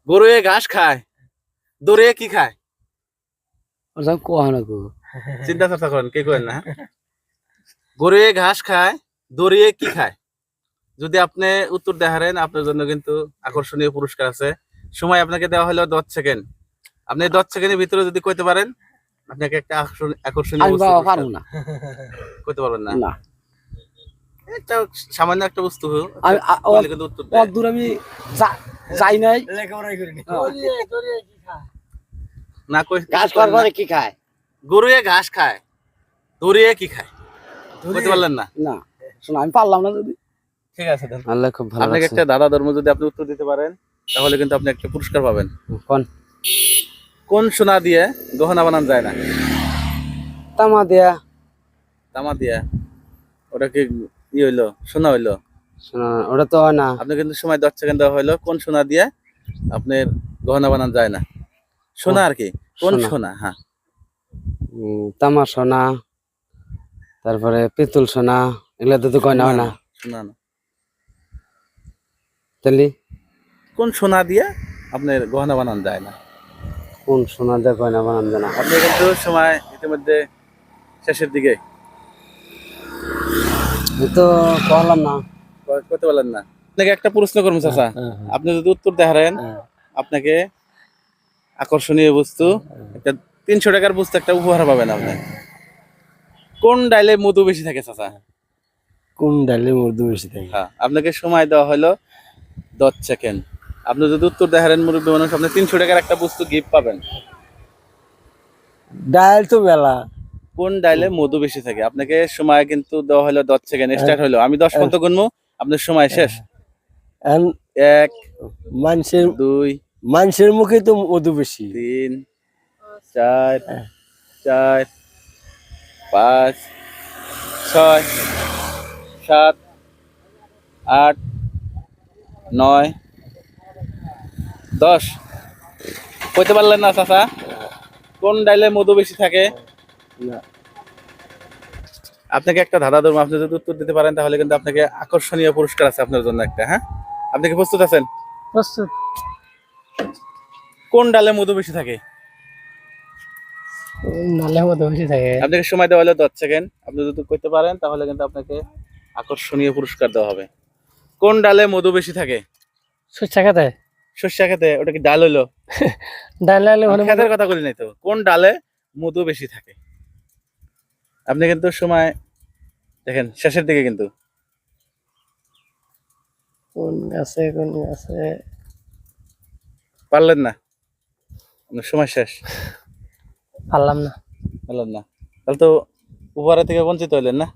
গরু ঘাস খায়, দৌড়িয়ে কি খায়? চিন্তা চর্চা করেন, কে করেন না? গরু ঘাস খায়, দৌড়িয়ে কি খায়? যদি আপনি উত্তর দেখারেন আপনার জন্য কিন্তু আকর্ষণীয় পুরস্কার আছে। সময় আপনাকে দেওয়া হলো 10 সেকেন্ড। আপনি 10 সেকেন্ডের ভিতরে যদি কইতে পারেন আপনাকে একটা আকর্ষণীয় কইতে পারবেন না। এটা সামান্য একটা বস্তু, কিন্তু উত্তর দেয়। আমি যাই নাই না কই ঘাস খাওয়ার পরে কি খায়? গরু ঘাস খায়, দৌড়িয়ে কি খায়? কইতে পারলেন না? না শোনো, আমি পারলাম না। যদি ঠিক আছে, আল্লাহ খুব ভালো। আপনাকে একটা দাদা ধর্ম যদি আপনি উত্তর দিতে পারেন তাহলে কিন্তু আপনি একটা পুরস্কার পাবেন। কোন সোনা দিয়ে গহনা বানানো যায় না? তামা দেয়া। তামা দিয়া? ওটা কি হইলো, সোনা হইলো? ওটা তো হয় না। আপনি কিন্তু সময় 10 সেকেন্ড দেওয়া হইলো। কোন সোনা দিয়ে আপনার গহনা বানানো যায় না? সোনা আর কি, কোন সোনা? হ্যাঁ, তামা সোনা, তারপরে পিতল সোনা, এগুলা তো গয়না হয় না। সোনা না। তাহলে কোন সোনা দিয়ে আপনার গহনা বানানো যায় না? কোন সোনা দিয়ে গয়না বানান যায় না? আপনি কিন্তু সময় ইতিমধ্যে শেষের দিকে। তো বললাম না, করতে পারলেন না। আপনাকে একটা প্রশ্ন করবো চাচা, আপনি যদি উত্তর দেখারেন আপনাকে আকর্ষণীয় বস্তু একটা 300 টাকার বস্তু একটা উপহার পাবেন আপনি। কোন ডাইলে মধু বেশি থাকে চাচা? কোন ডালে মধু বেশি থাকে? হ্যাঁ, আপনাকে সময় দেওয়া হলো 10 সেকেন্ড। আপনি যদি উত্তর দেখারেন মুরব্বী মানুষ, আপনি 300 টাকার একটা বস্তু গিফট পাবেন। ডাল তো মেলা। কোন ডাইলে মধু বেশি থাকে? আপনাকে সময় কিন্তু দেওয়া হলো 10 সেকেন্ড স্টার্ট হলো। আমি 10 পর্যন্ত গুনবো, আপনার সময় শেষ। 1 মানুষের মুখে তো মধু বেশি। 3 4 4 5 6 7 8 9 10। কইতে পারলেন না চাচা? কোন ডাইলে মধু বেশি থাকে? আপনাকে একটা ধাঁধা ধরবো, আপনি যদি উত্তর দিতে পারেন তাহলে কিন্তু আপনাকে আকর্ষণীয় পুরস্কার আছে আপনার জন্য একটা। হ্যাঁ, আপনি কি প্রস্তুত আছেন? প্রস্তুত। কোন ডালে মধু বেশি থাকে? নালে মধু বেশি থাকে। আপনাকে সময় দেওয়া হলো 10 সেকেন্ড। আপনি যদি করতে পারেন তাহলে কিন্তু আপনাকে আকর্ষণীয় পুরস্কার দেওয়া হবে। কোন ডালে মধু বেশি থাকে? সরষে খেতে। সর্ষে খেতে? ওটা কি ডাল হইলো? ডাল হলে খেতের কথা বলি নাই তো। কোন ডালে মধু বেশি থাকে? আপনি কিন্তু সময় দেখেন শেষের দিকে কিন্তু। কোন গাছে কোন গাছে? পারলেন না, আপনার সময় শেষ। পারলাম না। পারলেন না, তাহলে তো উপহার থেকে বঞ্চিত হইলেন না।